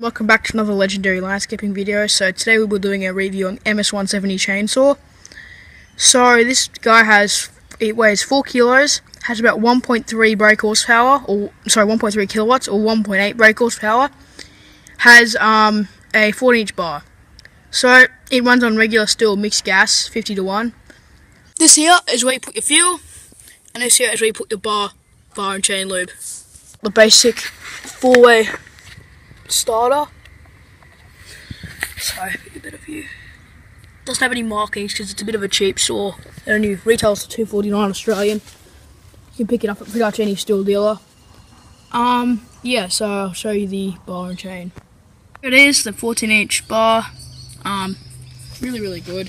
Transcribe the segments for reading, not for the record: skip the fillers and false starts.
Welcome back to another legendary landscaping video. So today we'll be doing a review on Ms-170 chainsaw. So this guy it weighs 4 kilos, has about 1.3 brake horsepower, or sorry 1.3 kilowatts or 1.8 brake horsepower, has a 14-inch bar. So it runs on regular steel mixed gas 50:1. This here is where you put your fuel, and this here is where you put your bar and chain lube. The basic 4-way starter. So a bit of view. Doesn't have any markings because it's a bit of a cheap saw. It only retails for $2.49 Australian. You can pick it up at pretty much any steel dealer. Yeah, so I'll show you the bar and chain. Here it is, the 14-inch bar. Really good.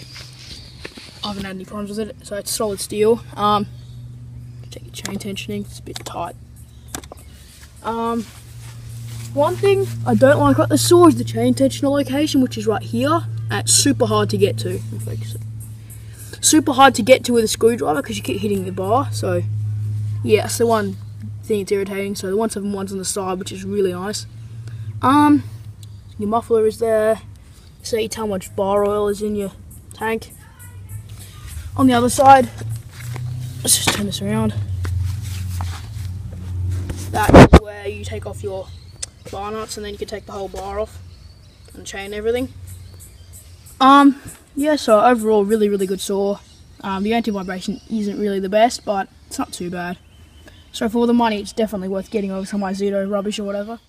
I haven't had any problems with it. So it's solid steel. Check your chain tensioning. It's a bit tight. One thing I don't like about the saw is the chain tensioner location, which is right here, and it's super hard to get to. Super hard to get to with a screwdriver because you keep hitting the bar. So yeah, that's the one thing that's irritating. So the 171's on the side, which is really nice. Your muffler is there, so you tell how much bar oil is in your tank. On the other side, let's just turn this around. That is where you take off your bar nuts, and then you can take the whole bar off and chain and everything. Yeah, so overall really good saw. The anti-vibration isn't really the best, but it's not too bad. So for all the money, it's definitely worth getting over some Ms-170 rubbish or whatever.